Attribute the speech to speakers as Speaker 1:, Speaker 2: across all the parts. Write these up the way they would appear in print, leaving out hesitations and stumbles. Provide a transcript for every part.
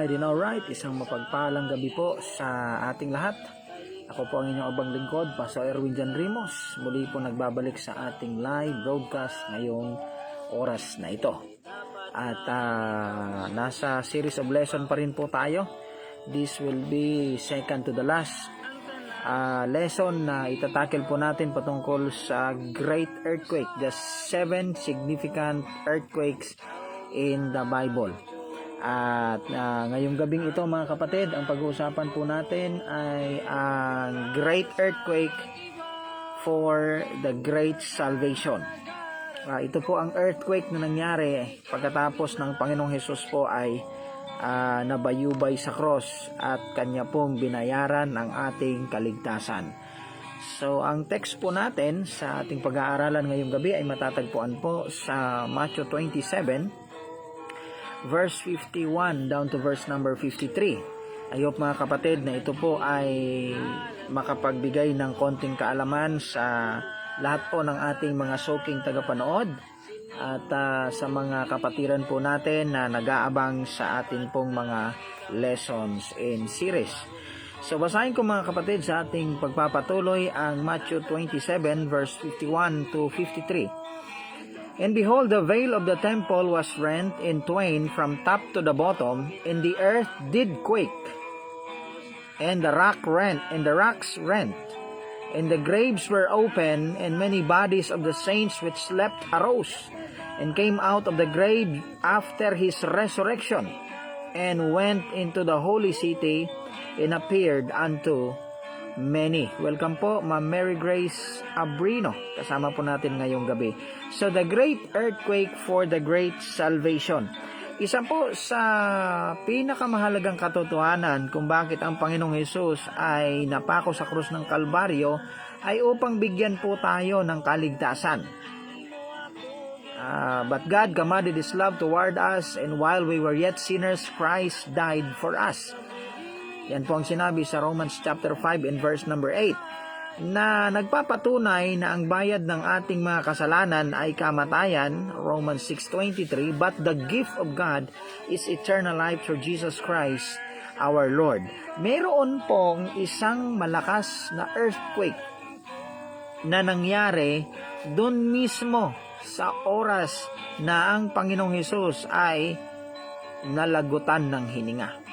Speaker 1: Alright, isang mapagpalang gabi po sa ating lahat. Ako po ang inyong abang lingkod, Pastor Erwin Jan Rimos. Muli po nagbabalik sa ating live broadcast ngayong oras na ito. At nasa series of lesson pa rin po tayo. This will be second to the last lesson na itatakil po natin patungkol sa great earthquake, the 7 significant earthquakes in the Bible. At ngayong gabing ito mga kapatid, ang pag-uusapan po natin ay ang great earthquake for the great salvation. Ito po ang earthquake na nangyari pagkatapos ng Panginoong Hesus po ay nabayubay sa cross at kanya pong binayaran ang ating kaligtasan. So ang text po natin sa ating pag-aaralan ngayong gabi ay matatagpuan po sa Matthew 27 verse 51 down to verse number 53. I hope mga kapatid na ito po ay makapagbigay ng konting kaalaman sa lahat po ng ating mga soking tagapanood at sa mga kapatiran po natin na nag-aabang sa ating pong mga lessons in series. So basahin ko mga kapatid sa ating pagpapatuloy ang Matthew 27 verse 51 to 53. And behold, the veil of the temple was rent in twain from top to the bottom, and the earth did quake, and the rocks rent, and the graves were open, and many bodies of the saints which slept arose, and came out of the grave after his resurrection, and went into the holy city, and appeared unto many. Welcome po, Ma'am Mary Grace Abrino. Kasama po natin ngayong gabi. So, the great earthquake for the great salvation. Isa po sa pinakamahalagang katotohanan kung bakit ang Panginoong Hesus ay napako sa krus ng Kalbaryo ay upang bigyan po tayo ng kaligtasan. But God commanded His love toward us, and while we were yet sinners, Christ died for us. Yan po ang sinabi sa Romans chapter 5 and verse number 8 na nagpapatunay na ang bayad ng ating mga kasalanan ay kamatayan, Romans 6:23, but the gift of God is eternal life through Jesus Christ our Lord. Meron pong isang malakas na earthquake na nangyari doon mismo sa oras na ang Panginoong Hesus ay nalagutan ng hininga.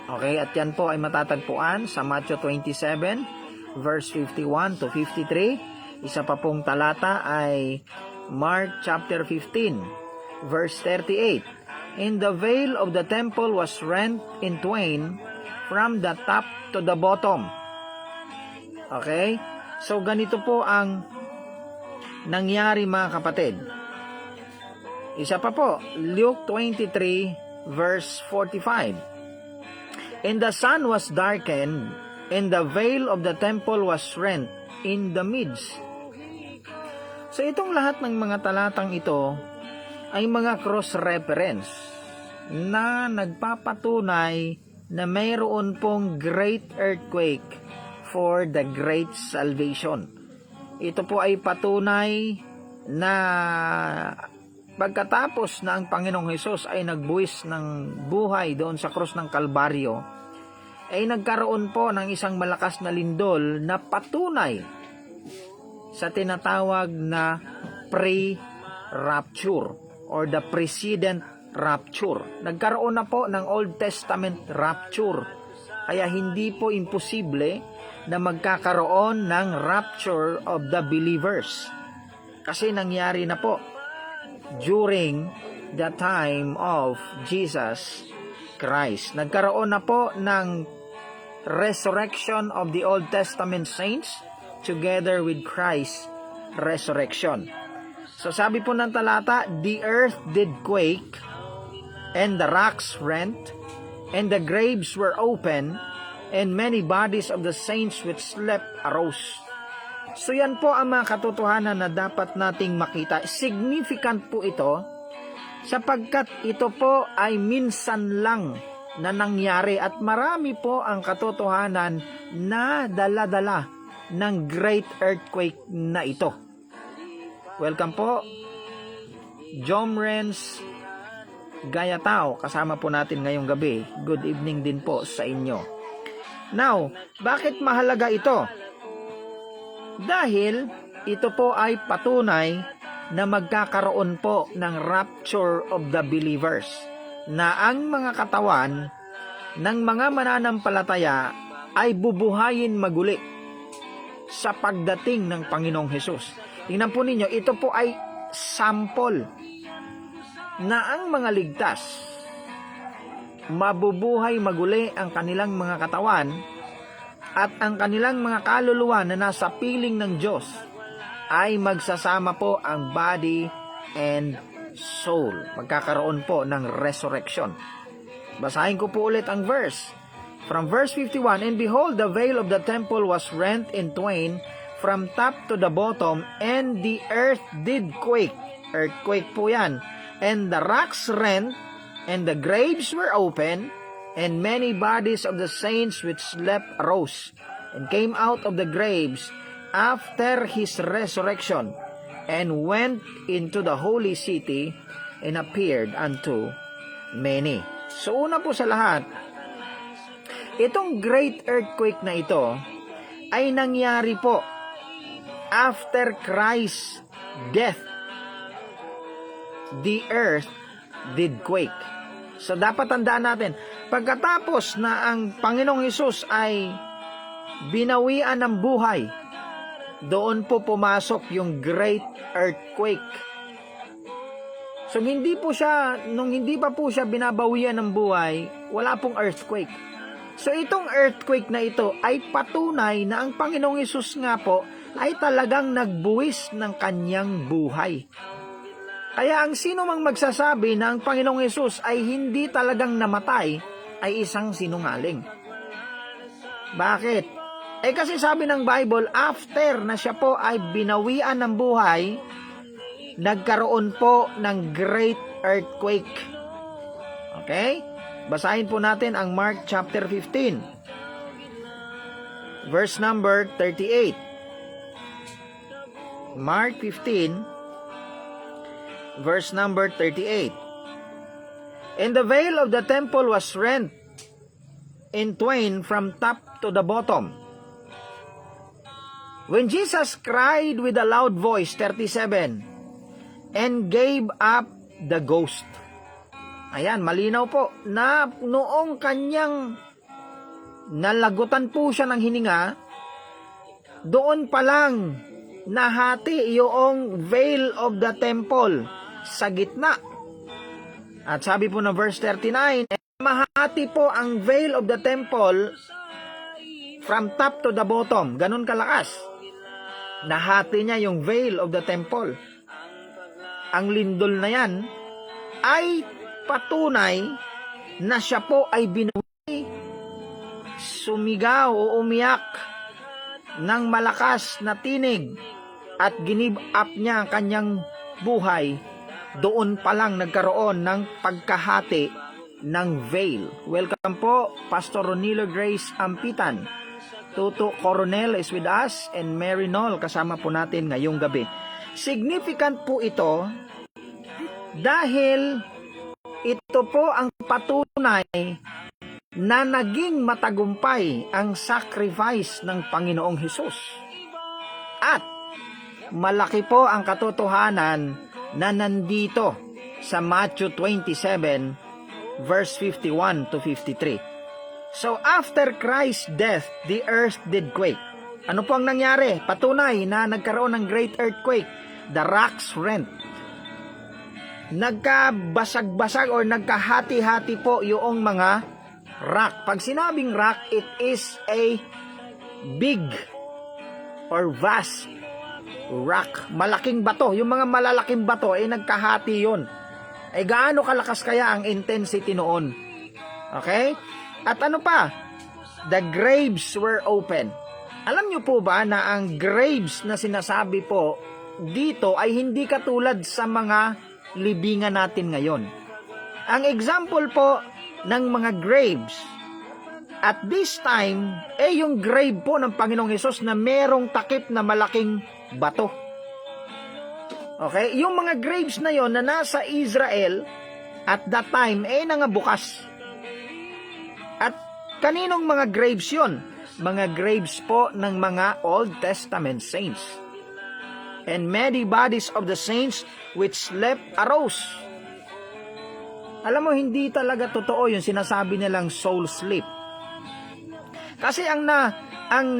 Speaker 1: Okay, at yan po ay matatagpuan sa Matthew 27, verse 51 to 53. Isa pa pong talata ay Mark chapter 15, verse 38. And the veil of the temple was rent in twain from the top to the bottom. Okay, so ganito po ang nangyari mga kapatid. Isa pa po, Luke 23, verse 45. And the sun was darkened, and the veil of the temple was rent in the midst. So itong lahat ng mga talatang ito ay mga cross-reference na nagpapatunay na mayroon pong great earthquake for the great salvation. Ito po ay patunay na pagkatapos na ang Panginoong Hesus ay nagbuwis ng buhay doon sa krus ng Kalbaryo, ay nagkaroon po ng isang malakas na lindol na patunay sa tinatawag na pre-rapture or the precedent rapture. Nagkaroon na po ng Old Testament rapture. Kaya hindi po imposible na magkakaroon ng rapture of the believers. Kasi nangyari na po during the time of Jesus Christ. Nagkaroon na po ng resurrection of the Old Testament saints together with Christ's resurrection. So sabi po ng talata, the earth did quake, and the rocks rent, and the graves were open, and many bodies of the saints which slept arose. So yan po ang mga katotohanan na dapat nating makita. Significant po ito sapagkat ito po ay minsan lang na nangyari at marami po ang katotohanan na dala-dala ng great earthquake na ito. Welcome po, Jomrens Gayatao, kasama po natin ngayong gabi. Good evening din po sa inyo. Now, bakit mahalaga ito? Dahil ito po ay patunay na magkakaroon po ng rapture of the believers, na ang mga katawan ng mga mananampalataya ay bubuhayin maguli sa pagdating ng Panginoong Hesus. Tingnan po ninyo, ito po ay sample na ang mga ligtas mabubuhay maguli ang kanilang mga katawan at ang kanilang mga kaluluwa na nasa piling ng Diyos ay magsasama po ang body and soul. Magkakaroon po ng resurrection. Basahin ko po ulit ang verse. From verse 51, "And behold, the veil of the temple was rent in twain from top to the bottom, and the earth did quake." Earthquake po yan. "And the rocks rent, and the graves were open, and many bodies of the saints which slept arose, and came out of the graves after his resurrection, and went into the holy city, and appeared unto many." So una po sa lahat, itong great earthquake na ito ay nangyari po after Christ's death. The earth did quake. So dapat tandaan natin, pagkatapos na ang Panginoong Hesus ay binawian ng buhay, doon po pumasok yung great earthquake. So nung hindi pa po siya binabawian ng buhay, wala pong earthquake. So itong earthquake na ito ay patunay na ang Panginoong Hesus nga po ay talagang nagbuwis ng kanyang buhay. Kaya ang sino mang magsasabi na ang Panginoong Hesus ay hindi talagang namatay ay isang sinungaling. Bakit? Kasi sabi ng Bible, after na siya po ay binawian ng buhay, nagkaroon po ng great earthquake. Okay? Basahin po natin ang Mark chapter 15. Verse number 38. Mark 15 verse number 38. "And the veil of the temple was rent in twain from top to the bottom. When Jesus cried with a loud voice," 37, "and gave up the ghost." Ayan, malinaw po na noong kanyang nalagutan po siya ng hininga, doon pa lang nahati yung veil of the temple sa gitna. At sabi po ng verse 39, mahati po ang veil of the temple from top to the bottom. Ganun kalakas. Nahati niya yung veil of the temple. Ang lindol na yan ay patunay na siya po ay binawi, sumigaw o umiyak ng malakas na tinig at ginib up niya ang kanyang buhay. Doon pa lang nagkaroon ng pagkahati ng veil. Welcome po, Pastor Ronilo Grace Ampitan. Tuto Coronel is with us, and Mary Noll kasama po natin ngayong gabi. Significant po ito dahil ito po ang patunay na naging matagumpay ang sacrifice ng Panginoong Hesus. At malaki po ang katotohanan na nandito sa Matthew 27 verse 51 to 53. So after Christ's death, the earth did quake. Ano po ang nangyari? Patunay na nagkaroon ng great earthquake. The rocks rent. Nagkabasag-basag or nagkahati-hati po yung mga rock. Pag sinabing rock, it is a big or vast rock. Malaking bato. Yung mga malalaking bato ay nagkahati yun. Gaano kalakas kaya ang intensity noon? Okay? At ano pa? The graves were open. Alam nyo po ba na ang graves na sinasabi po dito ay hindi katulad sa mga libingan natin ngayon. Ang example po ng mga graves at this time, yung grave po ng Panginoong Hesus na merong takip na malaking bato. Okay? Yung mga graves na yon na nasa Israel at that time, nangabukas. At kaninong mga graves yun? Mga graves po ng mga Old Testament saints. And many bodies of the saints which slept arose. Alam mo, hindi talaga totoo yung sinasabi nilang soul sleep. Kasi ang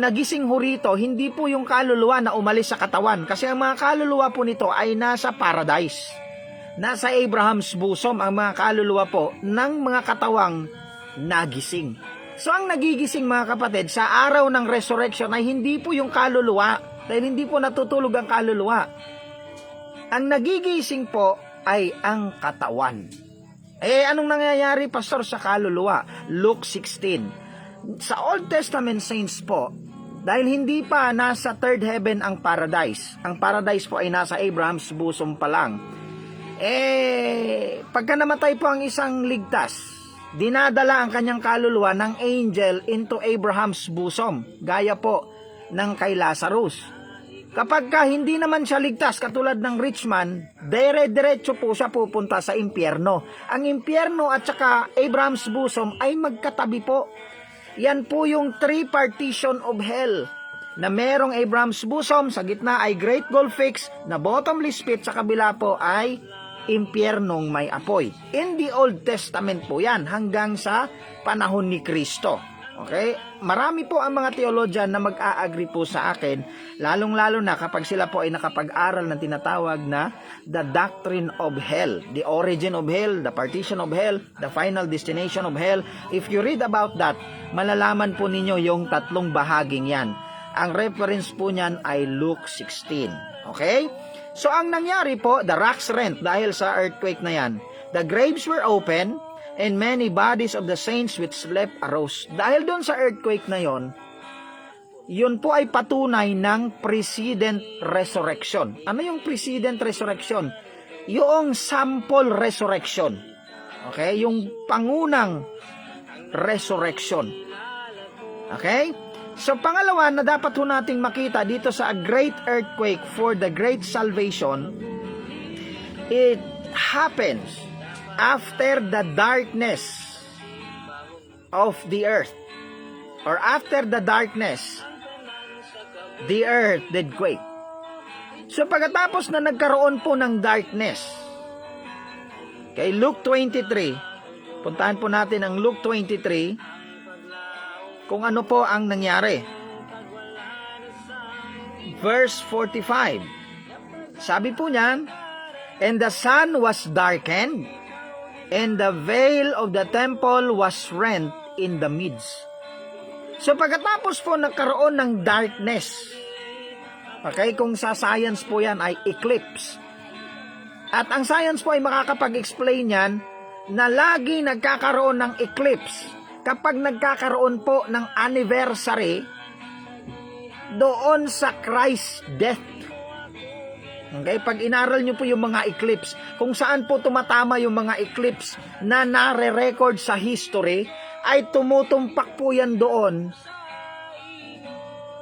Speaker 1: nagising ho rito, hindi po yung kaluluwa na umalis sa katawan. Kasi ang mga kaluluwa po nito ay nasa paradise. Nasa Abraham's bosom ang mga kaluluwa po ng mga katawang nagising. So ang nagigising mga kapatid, sa araw ng resurrection ay hindi po yung kaluluwa. Dahil hindi po natutulog ang kaluluwa. Ang nagigising po ay ang katawan. Anong nangyayari, Pastor, sa kaluluwa? Luke 16. Sa Old Testament saints po, dahil hindi pa nasa third heaven ang paradise po ay nasa Abraham's bosom pa lang, pagka namatay po ang isang ligtas, dinadala ang kanyang kaluluwa ng angel into Abraham's bosom, gaya po ng kay Lazarus. Kapag hindi naman siya ligtas, katulad ng rich man, dire-diretso po siya pupunta sa impyerno. Ang impyerno at saka Abraham's bosom ay magkatabi po. Yan po yung three partition of hell, na merong Abraham's bosom, sa gitna ay Great Gulf Fix, na bottomless pit, sa kabila po ay impyernong may apoy. In the Old Testament po yan, hanggang sa panahon ni Kristo. Okay? Marami po ang mga theologian na mag-a-agree po sa akin, lalong-lalo na kapag sila po ay nakapag-aral ng tinatawag na the doctrine of hell, the origin of hell, the partition of hell, the final destination of hell. If you read about that, malalaman po ninyo yung tatlong bahaging yan. Ang reference po niyan ay Luke 16. Okay? So ang nangyari po, the rocks rent dahil sa earthquake na yan. The graves were open, and many bodies of the saints which slept arose. Dahil doon sa earthquake na yon, yun po ay patunay ng precedent resurrection. Ano yung precedent resurrection? Yung sample resurrection. Okay? Yung pangunang resurrection. Okay? So pangalawa na dapat ho nating makita dito sa great earthquake for the great salvation, it happens after the darkness of the earth, or after the darkness, the earth did quake. So pagkatapos na nagkaroon po ng darkness, kay Luke 23, puntahan po natin ang Luke 23, kung ano po ang nangyari. Verse 45, sabi po niyan, and the sun was darkened, and the veil of the temple was rent in the midst. So pagkatapos po nagkaroon ng darkness, okay, kung sa science po yan ay eclipse. At ang science po ay makakapag-explain yan na lagi nagkakaroon ng eclipse kapag nagkakaroon po ng anniversary doon sa Christ's death. Okay, pag inaral nyo po yung mga eclipse, kung saan po tumatama yung mga eclipse na nare-record sa history, ay tumutumpak po yan doon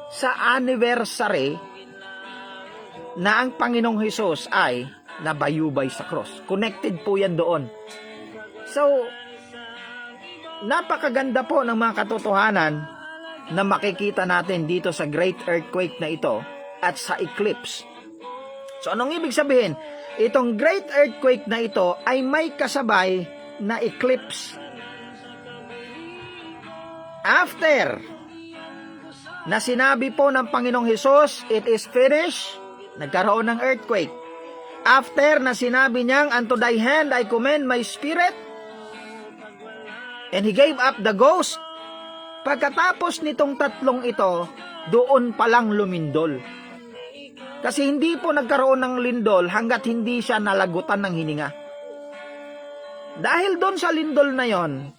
Speaker 1: sa anniversary na ang Panginoong Hesus ay nabayubay sa cross. Connected po yan doon. So, napakaganda po ng mga katotohanan na makikita natin dito sa great earthquake na ito at sa eclipse. So anong ibig sabihin? Itong great earthquake na ito ay may kasabay na eclipse. After na sinabi po ng Panginoong Hesus, it is finished, nagkaroon ng earthquake. After na sinabi niyang, unto thy hand I commend my spirit, and he gave up the ghost. Pagkatapos nitong tatlong ito, doon palang lumindol. Kasi hindi po nagkaroon ng lindol hanggat hindi siya nalagutan ng hininga. Dahil doon sa lindol na yon,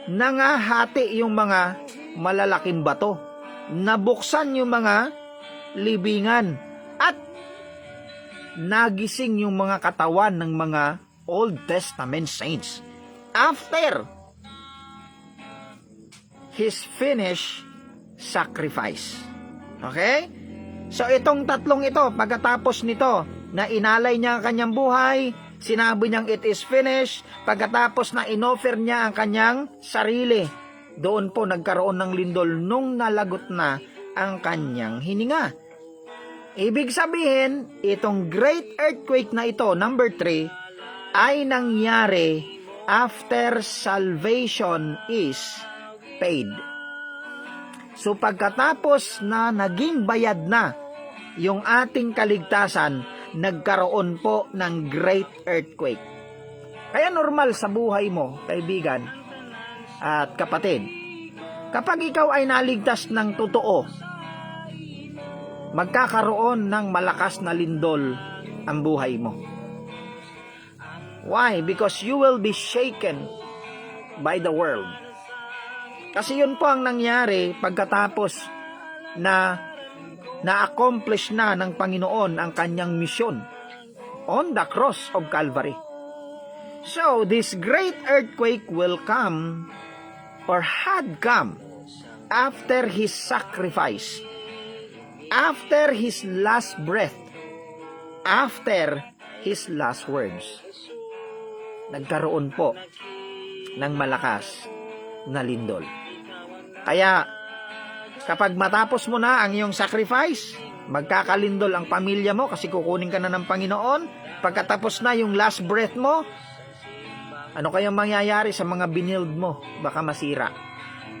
Speaker 1: nangahati yung mga malalaking bato. Nabuksan yung mga libingan. At nagising yung mga katawan ng mga Old Testament saints. After his finished sacrifice. Okay? So itong tatlong ito, pagkatapos nito, na inalay niya ang kanyang buhay, sinabi niyang it is finished, pagkatapos na inoffer niya ang kanyang sarili. Doon po nagkaroon ng lindol nung nalagot na ang kanyang hininga. Ibig sabihin, itong great earthquake na ito, number 3, ay nangyari after salvation is paid. So pagkatapos na naging bayad na yung ating kaligtasan, nagkaroon po ng great earthquake. Kaya normal sa buhay mo, kaibigan at kapatid, kapag ikaw ay naligtas ng totoo, magkakaroon ng malakas na lindol ang buhay mo. Why? Because you will be shaken by the world. Kasi yun po ang nangyari pagkatapos na na-accomplish na ng Panginoon ang kanyang misyon on the cross of Calvary. So, this great earthquake will come or had come after His sacrifice, after His last breath, after His last words. Nagkaroon po ng malakas na lindol. Kaya, kapag matapos mo na ang iyong sacrifice, magkakalindol ang pamilya mo kasi kukunin ka na ng Panginoon. Pagkatapos na yung last breath mo, ano kayang mangyayari sa mga binild mo? Baka masira.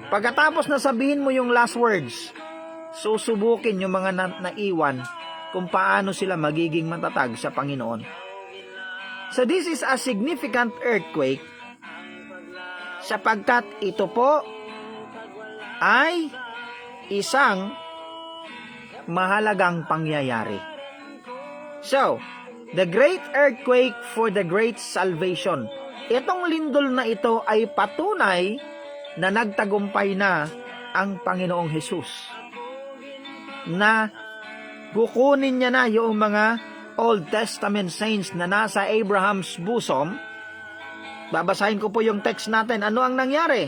Speaker 1: Pagkatapos na sabihin mo yung last words, susubukin yung mga naiwan kung paano sila magiging matatag sa Panginoon. So this is a significant earthquake sapagkat ito po ay isang mahalagang pangyayari. So, the great earthquake for the great salvation. Itong lindol na ito ay patunay na nagtagumpay na ang Panginoong Hesus. Na kukunin niya na yung mga Old Testament saints na nasa Abraham's bosom. Babasahin ko po yung text natin. Ano ang nangyari?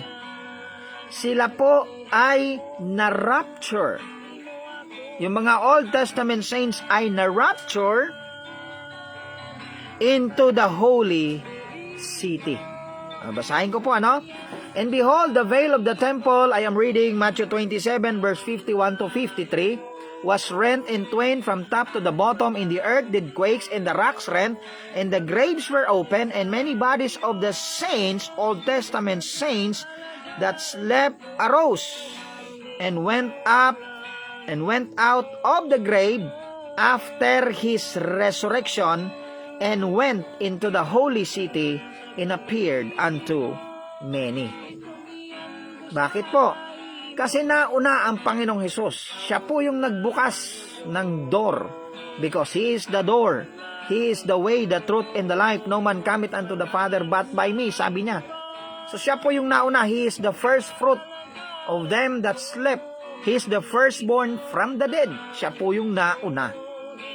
Speaker 1: Sila po ay na-rapture. Yung mga Old Testament saints ay na-rapture into the holy city. Basahin ko po, ano? And behold, the veil of the temple, I am reading Matthew 27 verse 51 to 53, was rent in twain from top to the bottom, in the earth did quakes, and the rocks rent, and the graves were open, and many bodies of the saints, Old Testament saints, that slept arose, and went up, and went out of the grave after his resurrection, and went into the holy city, and appeared unto many. Bakit po? Kasi nauna ang Panginoong Hesus. Siya po yung nagbukas ng door. Because He is the door. He is the way, the truth, and the life. No man cometh unto the Father but by me, sabi niya. So siya po yung nauna. He is the first fruit of them that slept. He is the firstborn from the dead. Siya po yung nauna.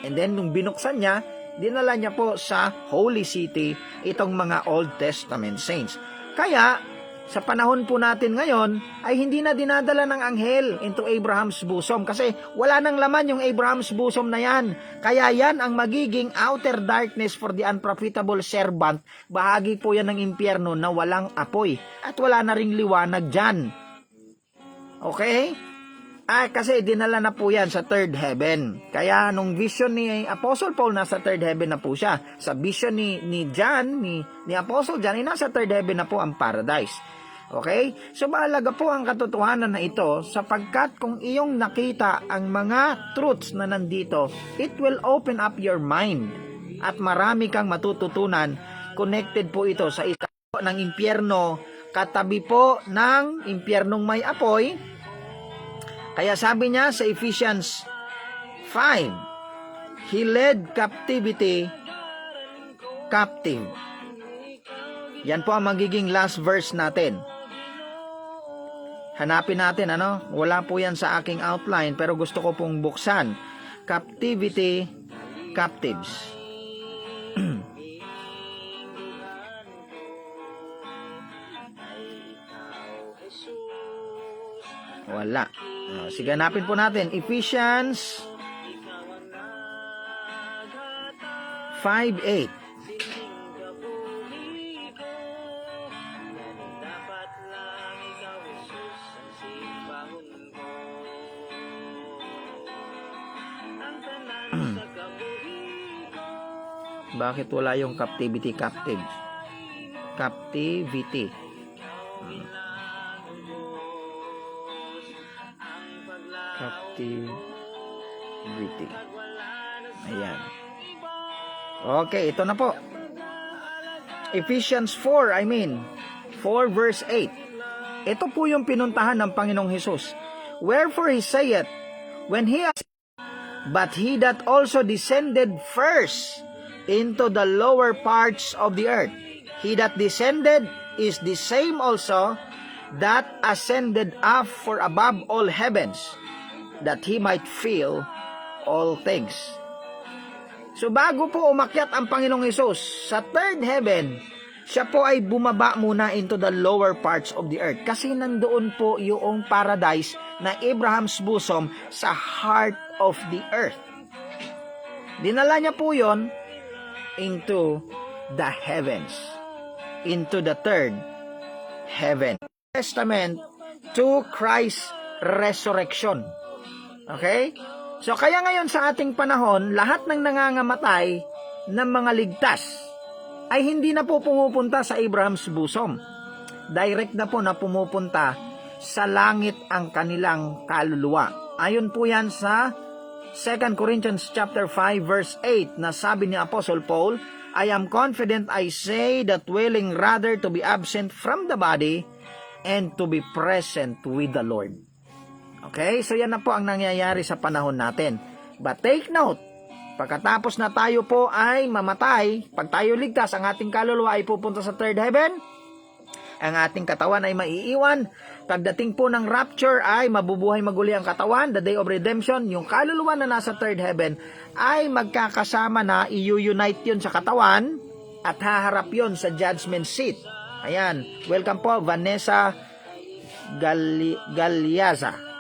Speaker 1: And then, nung binuksan niya, dinala niya po sa Holy City itong mga Old Testament saints. Kaya, sa panahon po natin ngayon, ay hindi na dinadala ng anghel into Abraham's bosom kasi wala nang laman yung Abraham's bosom na yan. Kaya yan ang magiging outer darkness for the unprofitable servant. Bahagi po yan ng impyerno na walang apoy at wala na ring liwanag dyan. Okay? Kasi dinala na po yan sa third heaven. Kaya nung vision ni Apostle Paul, nasa third heaven na po siya. Sa vision ni John, ni Apostle John, nasa third heaven na po ang paradise. Okay? So mahalaga po ang katotohanan na ito sapagkat kung iyong nakita ang mga truths na nandito, it will open up your mind at marami kang matututunan. Connected po ito sa isa ng impyerno, katabi po ng impyernong may apoy. Kaya sabi niya sa Ephesians 5, He led captivity captive. Yan po ang magiging last verse natin. Hanapin natin, ano? Wala po yan sa aking outline, pero gusto ko pong buksan. Captivity captives. Wala. Sige, hanapin po natin. Ephesians 5:8. Bakit wala yung captivity? Captivity. Captivity. Ayan. Okay, ito na po. Ephesians 4 verse 8. Ito po yung pinuntahan ng Panginoong Hesus. Wherefore he saith, when he has, but he that also descended first into the lower parts of the earth, he that descended is the same also that ascended up for above all heavens, that he might fill all things. So bago po umakyat ang Panginoong Hesus sa third heaven, siya po ay bumaba muna into the lower parts of the earth. Kasi nandoon po yung paradise na Abraham's bosom sa heart of the earth. Dinala niya po yon into the heavens, into the third heaven. Testament to Christ's resurrection. Okay? So kaya ngayon sa ating panahon, lahat ng nangangamatay ng mga ligtas ay hindi na po pumupunta sa Abraham's bosom. Direct na po na pumupunta sa langit ang kanilang kaluluwa. Ayon po yan sa 2 Corinthians chapter 5 verse 8 na sabi ni Apostle Paul, I am confident I say that willing rather to be absent from the body and to be present with the Lord. Okay, so yan na po ang nangyayari sa panahon natin. But take note, pagkatapos na tayo po ay mamatay, pag tayo ligtas, ang ating kaluluwa ay pupunta sa third heaven, ang ating katawan ay maiiwan. Pagdating po ng rapture ay mabubuhay maguli ang katawan, the day of redemption, yung kaluluwa na nasa third heaven ay magkakasama na, i-unite yun sa katawan at haharap yun sa judgment seat. Ayan, welcome po Vanessa Galyaza.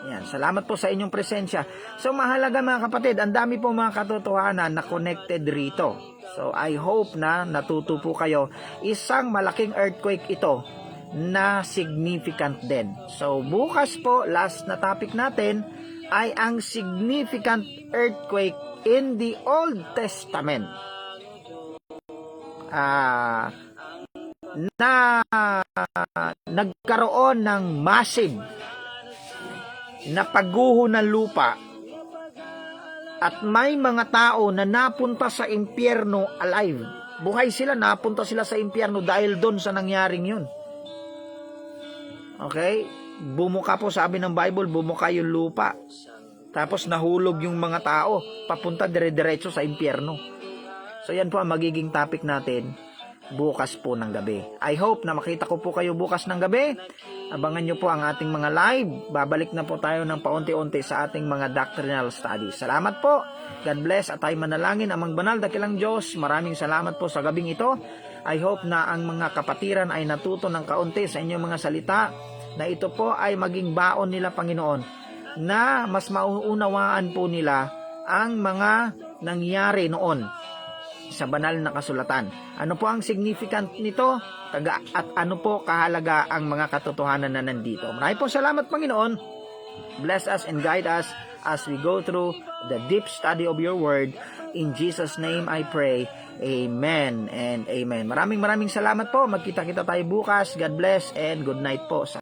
Speaker 1: Ayan, salamat po sa inyong presensya. So mahalaga mga kapatid, ang dami po mga katotohanan na connected rito. So I hope na natuto po kayo. Isang malaking earthquake ito na significant din. So bukas po, last na topic natin ay ang significant earthquake in the Old Testament. Na nagkaroon ng massive na pagguho ng lupa at may mga tao na napunta sa impyerno alive. Buhay sila, napunta sila sa impyerno dahil doon sa nangyaring yun. Okay? Bumuka po, sabi ng Bible, bumuka yung lupa. Tapos nahulog yung mga tao, papunta dire-diretso sa impyerno. So yan po ang magiging topic natin bukas po ng gabi. I hope na makita ko po kayo bukas ng gabi. Abangan nyo po ang ating mga live. Babalik na po tayo ng paunti-unti sa ating mga doctrinal studies. Salamat po. God bless at tayo manalangin. Amang banal, dakilang Diyos, maraming salamat po sa gabing ito. I hope na ang mga kapatiran ay natuto ng kaunti sa inyong mga salita, na ito po ay maging baon nila, Panginoon, na mas mauunawaan po nila ang mga nangyari noon sa banal na kasulatan. Ano po ang significant nito? At ano po kahalaga ang mga katotohanan na nandito? Maraming po salamat, Panginoon. Bless us and guide us as we go through the deep study of your word. In Jesus' name I pray. Amen and amen. Maraming salamat po. Magkita-kita tayo bukas. God bless and good night po.